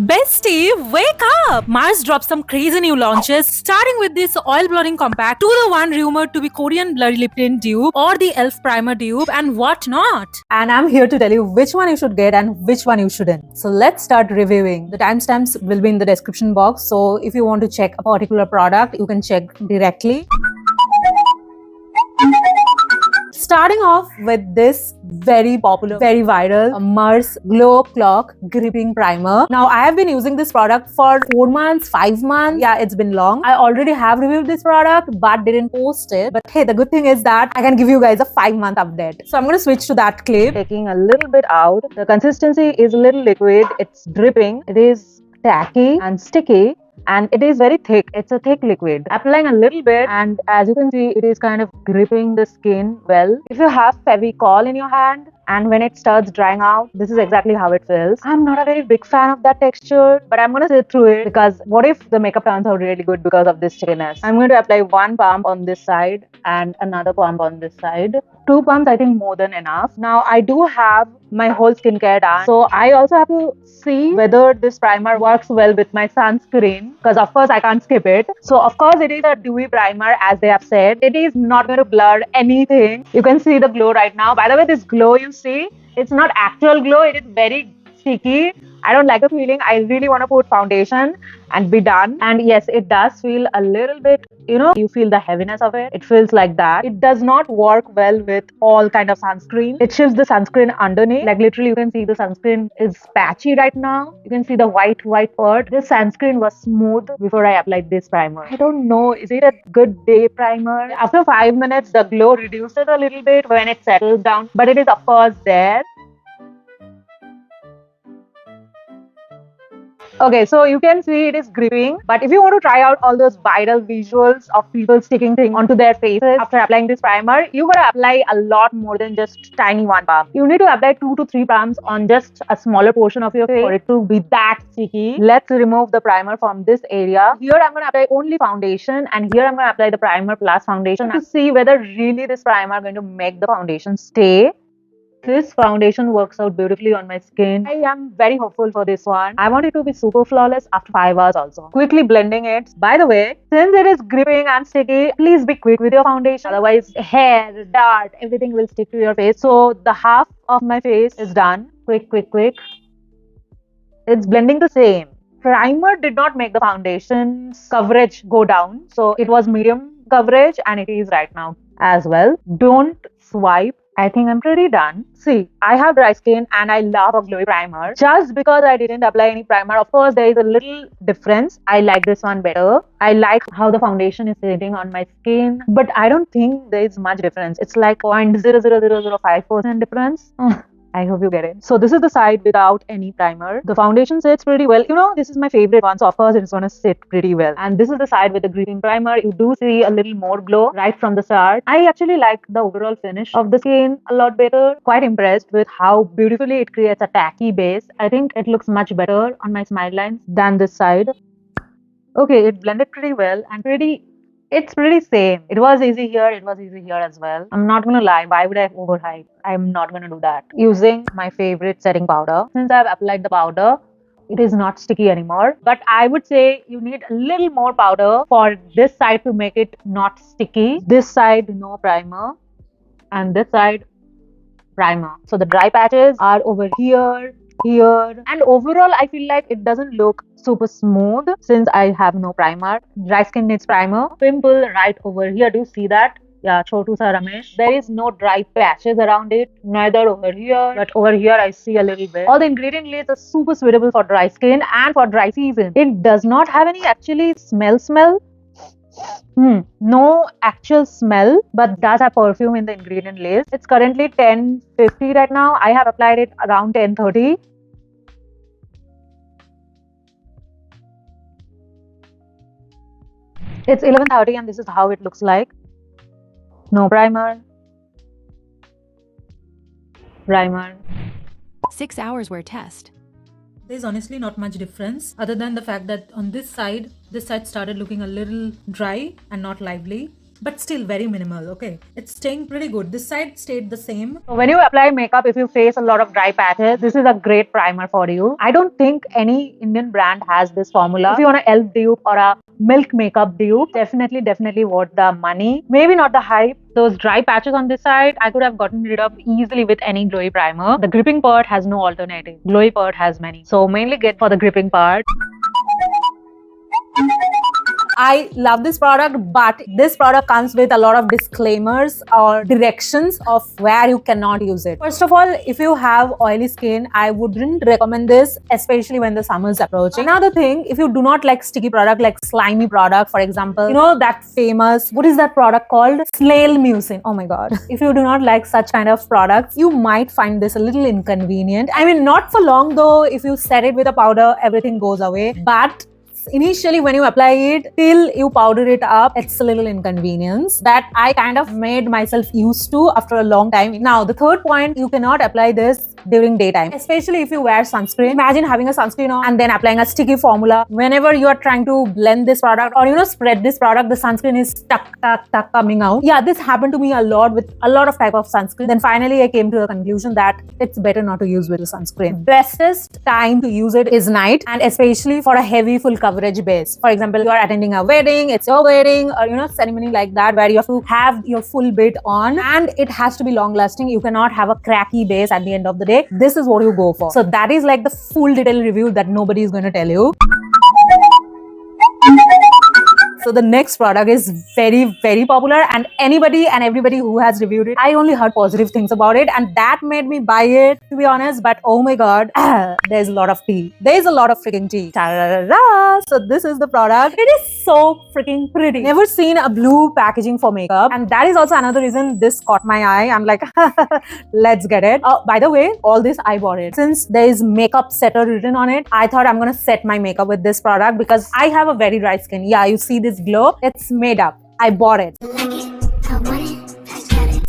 Bestie, wake up! Mars dropped some crazy new launches, starting with this oil blotting compact to the one rumored to be Korean blurry lip tint dupe or the e.l.f. primer dupe and whatnot. And I'm here to tell you which one you should get and which one you shouldn't. So let's start reviewing. The timestamps will be in the description box. So if you want to check a particular product, you can check directly. Starting off with this very popular, very viral Muse Glow Clock Gripping Primer. Now, I have been using this product for 4 months, 5 months. Yeah, it's been long. I already have reviewed this product but didn't post it. But hey, the good thing is that I can give you guys a 5-month update. So I'm going to switch to that clip. Taking a little bit out. The consistency is a little liquid. It's dripping. It is tacky and sticky. And it is very thick. It's a thick liquid. Applying a little bit, and as you can see, it is kind of gripping the skin well. If you have Fevicol in your hand and when it starts drying out, this is exactly how it feels. I'm not a very big fan of that texture, but I'm gonna sit through it because what if the makeup turns out really good because of this stickiness? I'm going to apply one pump on this side and another pump on this side. 2 pumps, I think, more than enough. Now, I do have my whole skincare done, so I also have to see whether this primer works well with my sunscreen, because of course I can't skip it. So of course it is a dewy primer, as they have said. It is not going to blur anything. You can see the glow right now. By the way, this glow you see, it's not actual glow. It is very sticky. I don't like the feeling. I really want to put foundation and be done. And yes, it does feel a little bit, you feel the heaviness of it. It feels like that. It does not work well with all kind of sunscreen. It shifts the sunscreen underneath. Like literally you can see the sunscreen is patchy right now. You can see the white part. This sunscreen was smooth before I applied this primer. I don't know, is it a good day primer? After 5 minutes, the glow reduces a little bit when it settles down, but it is of course there. Okay, so you can see it is gripping, but if you want to try out all those viral visuals of people sticking things onto their faces after applying this primer, you gotta apply a lot more than just tiny one pump. You need to apply 2 to 3 pumps on just a smaller portion of your face for it to be that sticky. Let's remove the primer from this area. Here I'm gonna apply only foundation, and here I'm gonna apply the primer plus foundation to see whether really this primer is going to make the foundation stay. This foundation works out beautifully on my skin. I am very hopeful for this one. I want it to be super flawless after 5 hours also. Quickly blending it. By the way, since it is gripping and sticky, please be quick with your foundation. Otherwise, hair, dart, everything will stick to your face. So the half of my face is done. Quick. It's blending the same. Primer did not make the foundation's coverage go down. So it was medium coverage and it is right now as well. Don't swipe. I think I'm pretty done. See, I have dry skin and I love a glowy primer. Just because I didn't apply any primer, of course, there is a little difference. I like this one better. I like how the foundation is sitting on my skin, but I don't think there is much difference. It's like 0.00005% difference. I hope you get it. So this is the side without any primer. The foundation sits pretty well. This is my favorite one, so of course it's gonna sit pretty well. And this is the side with the gripping primer. You do see a little more glow right from the start. I actually like the overall finish of the skin a lot better. Quite impressed with how beautifully it creates a tacky base. I think it looks much better on my smile lines than this side. Okay, it blended pretty well and it's pretty same. It was easy here, it was easy here as well. I'm not gonna lie, why would I overhype? I'm not gonna do that. Using my favorite setting powder. Since I've applied the powder, it is not sticky anymore. But I would say you need a little more powder for this side to make it not sticky. This side, no primer. And this side, primer. So the dry patches are over here, and overall I feel like it doesn't look super smooth since I have no primer. Dry skin needs primer. Pimple right over here, do you see that? Yeah, Chotu Sa Ramesh. There is no dry patches around it, neither over here, but over here I see a little bit. All the ingredient lists are super suitable for dry skin and for dry season. It does not have any actually smell. No actual smell, but does have perfume in the ingredient list. It's currently 10:50 right now. I have applied it around 10:30. It's 11:30 and this is how it looks like. No primer. 6 hours wear test. There's honestly not much difference other than the fact that on this side started looking a little dry and not lively. but still very minimal. Okay, it's staying pretty good. This side stayed the same. So when you apply makeup, if you face a lot of dry patches, this is a great primer for you. I don't think any Indian brand has this formula. If you want an elf dupe or a milk makeup dupe, definitely worth the money. Maybe not the hype. Those dry patches on this side, I could have gotten rid of easily with any glowy primer. The gripping part has no alternative. Glowy part has many. So mainly get for the gripping part. I love this product, but this product comes with a lot of disclaimers or directions of where you cannot use it. First of all, if you have oily skin, I wouldn't recommend this, especially when the summer is approaching. Another thing, if you do not like sticky product, like slimy product, for example, you know that famous, what is that product called? Snail mucin. Oh my god. If you do not like such kind of products, you might find this a little inconvenient. I mean, not for long though. If you set it with a powder, everything goes away. But initially when you apply it till you powder it up, it's a little inconvenience that I kind of made myself used to after a long time. Now the third point, you cannot apply this during daytime, especially if you wear sunscreen. Imagine having a sunscreen on and then applying a sticky formula. Whenever you are trying to blend this product or spread this product, the sunscreen is stuck coming out. Yeah, this happened to me a lot with a lot of type of sunscreen. Then finally I came to the conclusion that it's better not to use with the sunscreen. Bestest time to use it is night, and especially for a heavy full coverage base. For example, you are attending a wedding, it's your wedding, or ceremony like that where you have to have your full bit on and it has to be long lasting. You cannot have a cracky base at the end of the day. This is what you go for. So that is like the full detailed review that nobody is going to tell you. So the next product is very popular, and anybody and everybody who has reviewed it, I only heard positive things about it, and that made me buy it, to be honest. But oh my god, there's a lot of tea. There's a lot of freaking tea. Ta-da-da-da. So this is the product. It is so freaking pretty. Never seen a blue packaging for makeup, and that is also another reason this caught my eye. I'm like, let's get it. By the way, all this I bought it. Since there is makeup setter written on it, I thought I'm gonna set my makeup with this product because I have a very dry skin. Yeah, you see this glow, it's made up. I bought it.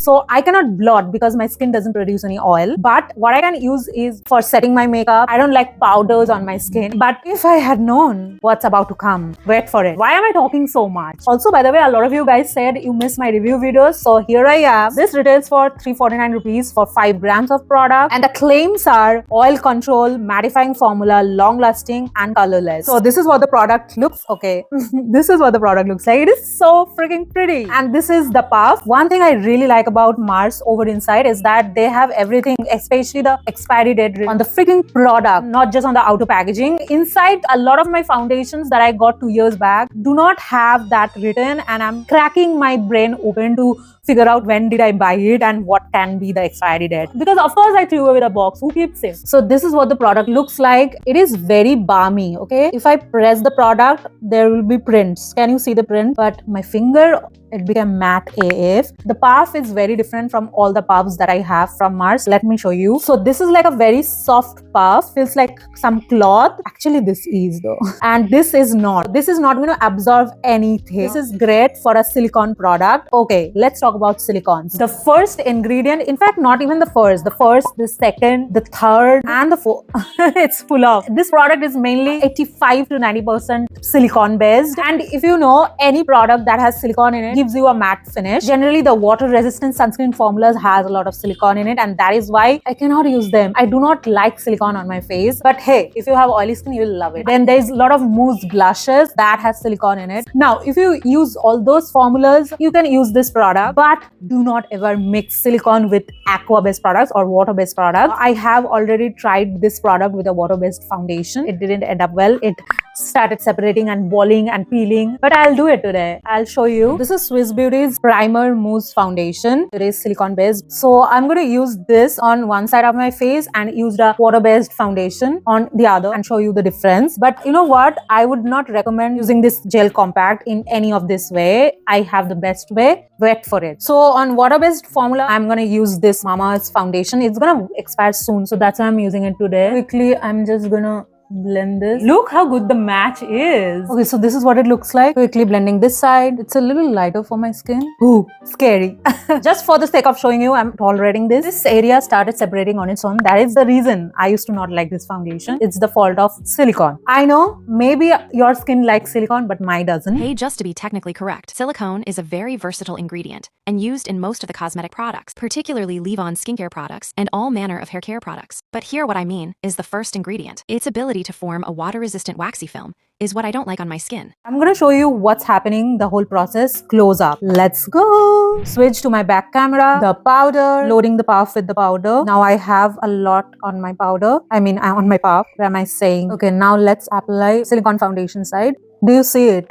So I cannot blot because my skin doesn't produce any oil. But what I can use is for setting my makeup. I don't like powders on my skin. But if I had known what's about to come, wait for it. Why am I talking so much? Also, by the way, a lot of you guys said you missed my review videos. So here I am. This retails for 349 rupees for 5 grams of product. And the claims are oil control, mattifying formula, long lasting and colorless. So this is what the product looks. Okay. This is what the product looks like. It is so freaking pretty. And this is the puff. One thing I really like about Mars over inside is that they have everything, especially the expiry date on the freaking product, not just on the outer packaging. Inside, a lot of my foundations that I got 2 years back do not have that written, and I'm cracking my brain open to figure out when did I buy it and what can be the expiry date, because of course I threw away the box. Who keeps it? So this is what the product looks like. It is very balmy. Okay, if I press the product, there will be prints. Can you see the print? But my finger, it became matte AF. The puff is very different from all the puffs that I have from Mars. Let me show you. So this is like a very soft puff. Feels like some cloth. Actually, this is though. And this is not. This is not going to absorb anything. This is great for a silicone product. Okay, let's talk about silicons. The first ingredient, in fact, not even the first, the second, the third, and the fourth. It's full of. This product is mainly 85 to 90% silicone based. And if you know, any product that has silicone in it gives you a matte finish. Generally, the water resistant sunscreen formulas has a lot of silicone in it, and that is why I cannot use them. I do not like silicone on my face, but hey, if you have oily skin, you'll love it. Then there's a lot of Mousse blushes that has silicone in it. Now, if you use all those formulas, you can use this product, but do not ever mix silicone with aqua based products or water based products. I have already tried this product with a water based foundation. It didn't end up well. It started separating and balling and peeling, but I'll do it today. I'll show you. This is Swiss Beauty's Primer Mousse Foundation. It is silicone based. So I'm going to use this on one side of my face and use the water based foundation on the other and show you the difference. But you know what? I would not recommend using this gel compact in any of this way. I have the best way. Wait for it. So on water based formula, I'm going to use this Mama's foundation. It's going to expire soon. So that's why I'm using it today. Quickly, I'm just going to blend this. Look how good the match is. Okay, so this is what it looks like. Quickly blending this side. It's a little lighter for my skin. Ooh, scary. Just for the sake of showing you, I'm tolerating this. This area started separating on its own. That is the reason I used to not like this foundation. It's the fault of silicone. I know, maybe your skin likes silicone, but mine doesn't. Hey, just to be technically correct, silicone is a very versatile ingredient and used in most of the cosmetic products, particularly leave-on skincare products and all manner of hair care products. But here what I mean is the first ingredient. Its ability to form a water-resistant waxy film is what I don't like on my skin. I'm gonna show you what's happening, the whole process, close up. Let's go. Switch to my back camera. The powder, loading the puff with the powder. Now I have a lot on my powder. On my puff. Where am I saying? Okay, now let's apply silicone foundation side. Do you see it?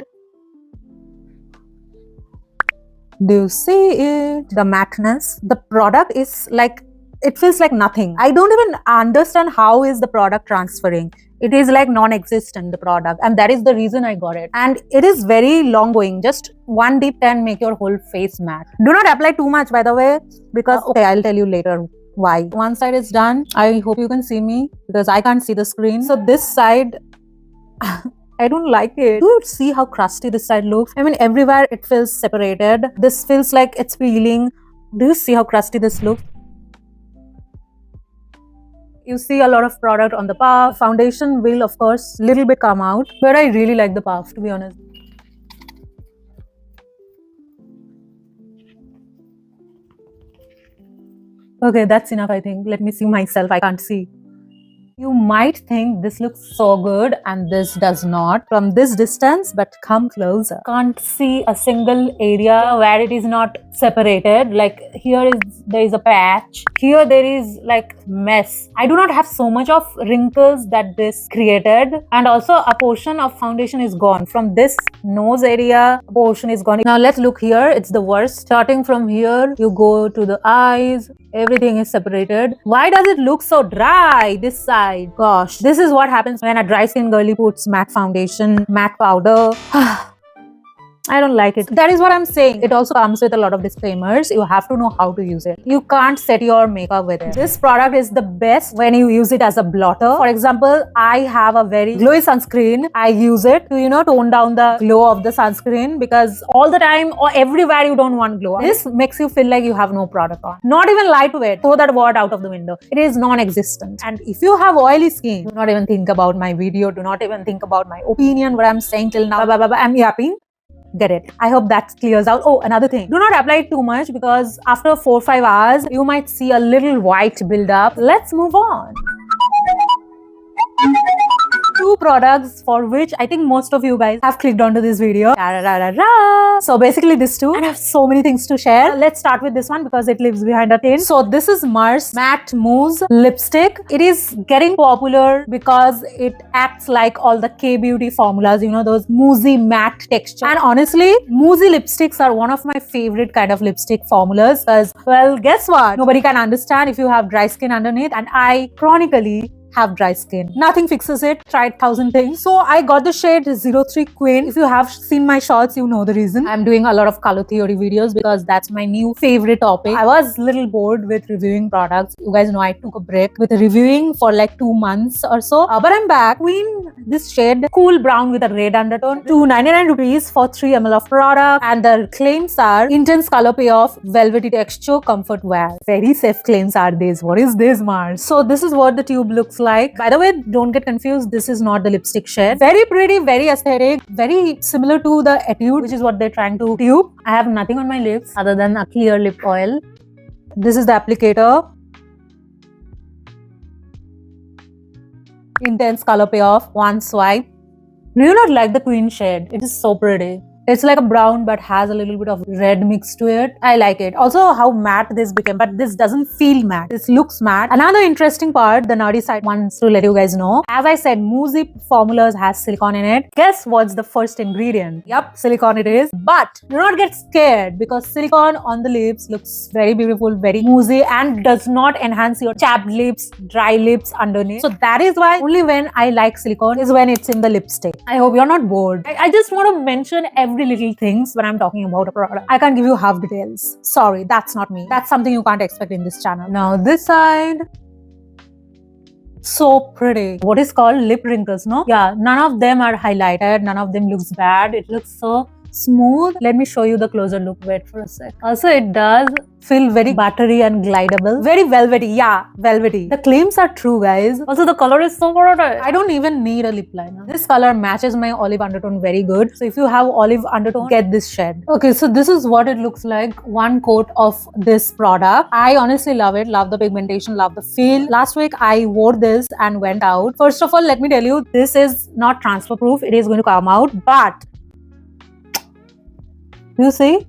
Do you see it? The matteness. The product is like, it feels like nothing. I don't even understand how is the product transferring. It is like non-existent, the product, and that is the reason I got it. And it is very long going. Just one deep tan make your whole face matte. Do not apply too much, by the way, because okay, I'll tell you later why. One side is done. I hope you can see me because I can't see the screen. So this side, I don't like it. Do you see how crusty this side looks? I mean, everywhere it feels separated. This feels like it's peeling. Do you see how crusty this looks? You see a lot of product on the puff. Foundation will, of course, little bit come out. But I really like the puff, to be honest. Okay, that's enough, I think. Let me see myself. I can't see. You might think this looks so good and this does not from this distance, but come closer. Can't see a single area where it is not separated. Like there is a patch. Here there is like mess. I do not have so much of wrinkles that this created, and also a portion of foundation is gone. From this nose area, a portion is gone. Now let's look here. It's the worst. Starting from here, you go to the eyes. Everything is separated. Why does it look so dry this side? Gosh, this is what happens when a dry skin girly puts matte foundation, matte powder. I don't like it. That is what I'm saying. It also comes with a lot of disclaimers. You have to know how to use it. You can't set your makeup with it. This product is the best when you use it as a blotter. For example, I have a very glowy sunscreen. I use it to, tone down the glow of the sunscreen because all the time or everywhere you don't want glow. This makes you feel like you have no product on. Not even lightweight. Throw that word out of the window. It is non-existent. And if you have oily skin, do not even think about my video. Do not even think about my opinion, what I'm saying till now. I'm yapping. Get it? I hope that clears out. Oh, another thing. Do not apply it too much because after 4-5 hours, you might see a little white build up. Let's move on. Two products for which I think most of you guys have clicked onto this video. So basically these two, and I have so many things to share. Let's start with this one because it lives behind a tin. So this is Muse Matte Mousse Lipstick. It is getting popular because it acts like all the K-beauty formulas, those moussey matte texture. And honestly, moussey lipsticks are one of my favorite kind of lipstick formulas because, well, guess what? Nobody can understand if you have dry skin underneath, and I chronically have dry skin. Nothing fixes it. Tried 1,000 things. So I got the shade 03 Queen. If you have seen my shorts, you know the reason. I'm doing a lot of color theory videos because that's my new favorite topic. I was a little bored with reviewing products. You guys know I took a break with reviewing for like 2 months or so. But I'm back. Queen, this shade, cool brown with a red undertone. 299 rupees for 3 ml of product. And the claims are intense color payoff, velvety texture, comfort wear. Very safe claims are these. What is this, Mars? So this is what the tube looks like. By the way, don't get confused. This is not the lipstick shade. Very pretty, very aesthetic, very similar to the Etude, which is what they're trying to tube. I have nothing on my lips other than a clear lip oil. This is the applicator. Intense color payoff, one swipe. Do you not like the Queen shade? It is so pretty. It's like a brown but has a little bit of red mix to it. I like it. Also how matte this became, but this doesn't feel matte. This looks matte. Another interesting part, the nerdy side wants to let you guys know. As I said, moussey formulas has silicone in it. Guess what's the first ingredient? Yup, silicone it is. But do not get scared because silicone on the lips looks very beautiful, very moussey, and does not enhance your chapped lips, dry lips underneath. So that is why only when I like silicone is when it's in the lipstick. I hope you're not bored. I just want to mention every little things when I'm talking about a product. I can't give you half details. Sorry, that's not me. That's something you can't expect in this channel. Now this side. So pretty. What is called lip wrinkles, no? Yeah, none of them are highlighted. None of them looks bad. It looks so smooth. Let me show you the closer look. Wait for a sec. Also, it does feel very buttery and glidable. Very velvety. Yeah, velvety. The claims are true, guys. Also, the color is so pretty. I don't even need a lip liner. This color matches my olive undertone very good. So if you have olive undertone, get this shade. Okay, so this is what it looks like. One coat of this product. I honestly love it. Love the pigmentation. Love the feel. Last week, I wore this and went out. First of all, let me tell you, this is not transfer proof. It is going to come out, but you see?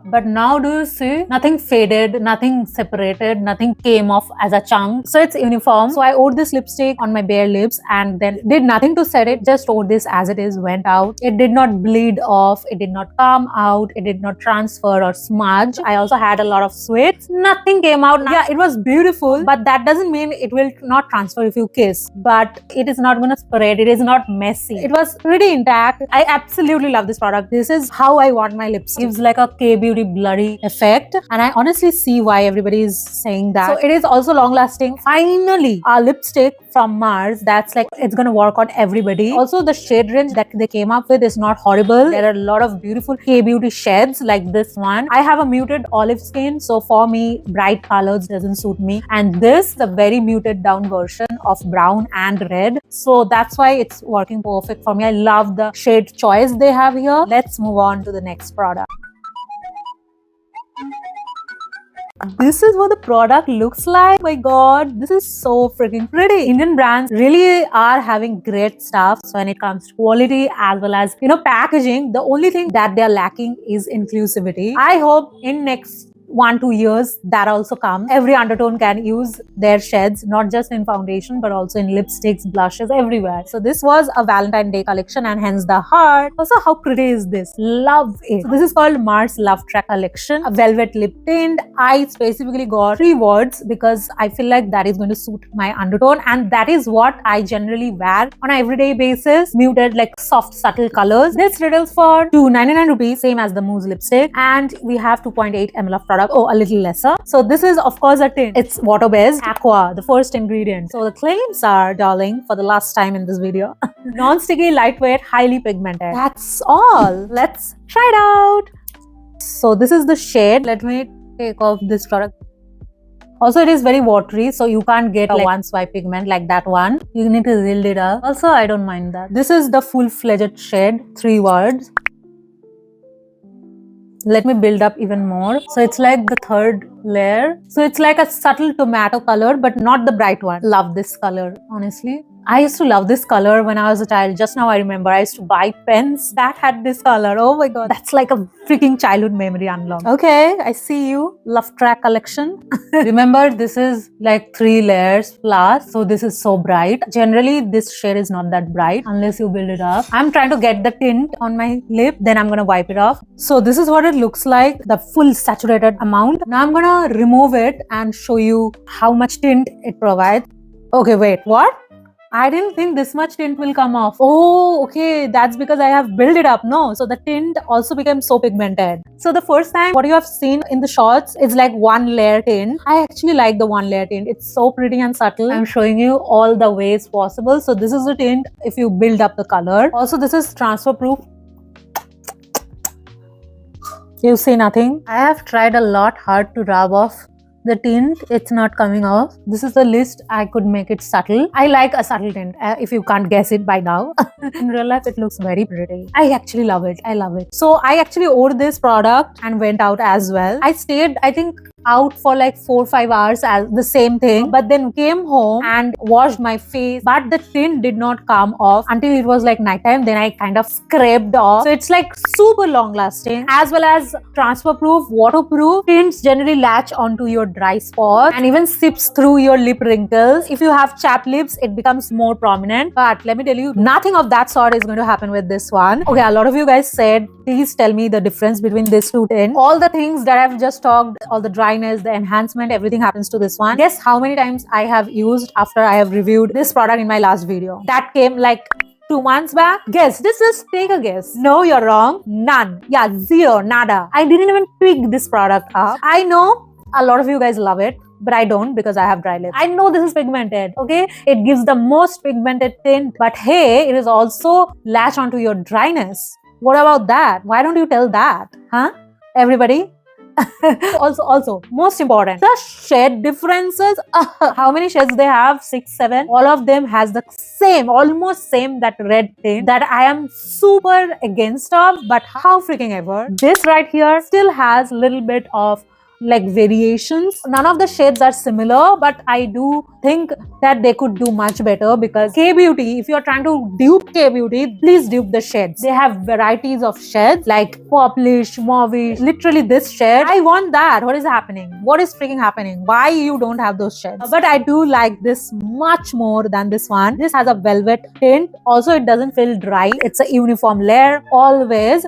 But now do you see? Nothing faded, nothing separated, nothing came off as a chunk. So it's uniform. So I wore this lipstick on my bare lips and then did nothing to set it. Just wore this as it is, went out. It did not bleed off. It did not come out. It did not transfer or smudge. I also had a lot of sweats. Nothing came out. Yeah, it was beautiful. But that doesn't mean it will not transfer if you kiss. But it is not going to spread. It is not messy. It was pretty intact. I absolutely love this product. This is how I want my lips. Gives like a K-beauty blurry effect, and I honestly see why everybody is saying that. So it is also long lasting. Finally, a lipstick from Mars that's like it's gonna work on everybody. Also, the shade range that they came up with is not horrible. There are a lot of beautiful K-beauty shades like this one. I have a muted olive skin, so for me bright colors doesn't suit me, and this is a very muted down version of brown and red, so that's why it's working perfect for me. I love the shade choice they have here. Let's move on to the next product. This is what the product looks like. Oh my god, this is so freaking pretty. Indian brands really are having great stuff when it comes to quality as well as, packaging. The only thing that they're lacking is inclusivity. I hope in next 1-2 years that also comes. Every undertone can use their shades, not just in foundation but also in lipsticks, blushes, everywhere. So this was a Valentine Day collection and hence the heart. Also, how pretty is this? Love it. So this is called Mars Love Track collection, a velvet lip tint. I specifically got 3 words because I feel like that is going to suit my undertone, and that is what I generally wear on an everyday basis. Muted, like soft, subtle colors. This retails for 299 rupees, same as the Mousse lipstick, and we have 2.8 ml of product. Oh, a little lesser. So this is of course a tint. It's water-based, aqua, the first ingredient. So the claims are, darling, for the last time in this video, non-sticky, lightweight, highly pigmented. That's all. Let's try it out. So this is the shade. Let me take off this product. Also, it is very watery, so you can't get a one swipe pigment like that one. You need to build it up. Also, I don't mind that. This is the full-fledged shade, 3 words. Let me build up even more. So it's like the 3rd layer. So it's like a subtle tomato color, but not the bright one. Love this color, honestly. I used to love this color when I was a child. Just now I remember I used to buy pens that had this color. Oh my god, that's like a freaking childhood memory unlocked. Okay, I see you. Love Track collection. Remember, this is like 3 layers plus. So this is so bright. Generally, this shade is not that bright unless you build it up. I'm trying to get the tint on my lip. Then I'm gonna wipe it off. So this is what it looks like. The full saturated amount. Now I'm gonna remove it and show you how much tint it provides. Okay, wait, what? I didn't think this much tint will come off. Oh, okay, that's because I have built it up. No, so the tint also became so pigmented. So the first time what you have seen in the shots is like 1 layer tint. I actually like the 1 layer tint. It's so pretty and subtle. I'm showing you all the ways possible. So this is the tint if you build up the color. Also, this is transfer proof. You see nothing. I have tried a lot hard to rub off the tint. It's not coming off. This is the list. I could make it subtle. I like a subtle tint, if you can't guess it by now. In real life, it looks very pretty. I actually love it. I love it. So I actually wore this product and went out as well. I stayed, I think, out for like 4-5 hours as the same thing, but then came home and washed my face, but the tint did not come off until it was like nighttime. Then I kind of scraped off. So it's like super long lasting as well as transfer proof, waterproof. Tints generally latch onto your dry spots and even seeps through your lip wrinkles. If you have chapped lips, it becomes more prominent, but let me tell you, nothing of that sort is going to happen with this one. Okay, a lot of you guys said, please tell me the difference between this 2 tints. All the things that I've just talked, all the dryness, the enhancement, everything happens to this one. Guess how many times I have used after I have reviewed this product in my last video? That came like 2 months back. Guess. Just take a guess. No, you're wrong. None. Yeah, 0. Nada. I didn't even pick this product up. I know a lot of you guys love it, but I don't because I have dry lips. I know this is pigmented, okay? It gives the most pigmented tint, but hey, it is also latch onto your dryness. What about that? Why don't you tell that? Huh? Everybody? also most important, the shade differences. How many shades they have? 6, 7. All of them has the same, almost same, that red tint that I am super against of, but how freaking ever. This right here still has a little bit of like variations. None of the shades are similar, but I do think that they could do much better, because K-Beauty, if you're trying to dupe K-Beauty, please dupe the shades. They have varieties of shades like purplish, mauvish, literally this shade. I want that. What is happening? What is freaking happening? Why you don't have those shades? But I do like this much more than this one. This has a velvet tint. Also, it doesn't feel dry. It's a uniform layer always.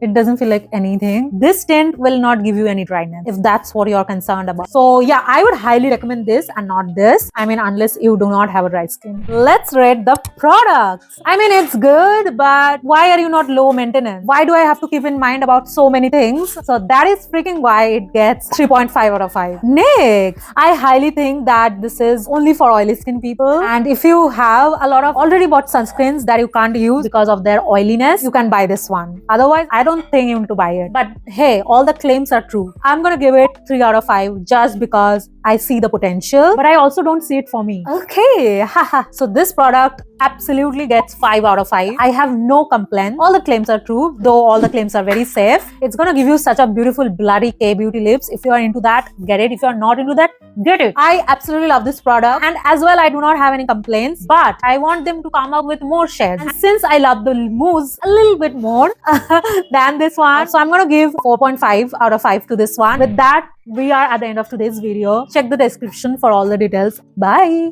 It doesn't feel like anything. This tint will not give you any dryness if that's what you're concerned about. So yeah, I would highly recommend this and not this. I mean, unless you do not have a dry skin. Let's rate the products. I mean, it's good, but why are you not low maintenance? Why do I have to keep in mind about so many things? So that is freaking why it gets 3.5 out of 5. Next, I highly think that this is only for oily skin people. And if you have a lot of already bought sunscreens that you can't use because of their oiliness, you can buy this one. Otherwise, I don't think you need to buy it. But hey, all the claims are true. I'm gonna give it 3 out of 5 just because I see the potential, but I also don't see it for me. Okay, haha. So this product absolutely gets 5 out of 5. I have no complaint. All the claims are true, though all the claims are very safe. It's gonna give you such a beautiful bloody K-Beauty lips. If you are into that, get it. If you are not into that, get it. I absolutely love this product, and as well, I do not have any complaints, but I want them to come up with more shades. And since I love the Mousse a little bit more than this one, so I'm gonna give 4.5 out of 5 to this one. With that, we are at the end of today's video. Check the description for all the details. Bye.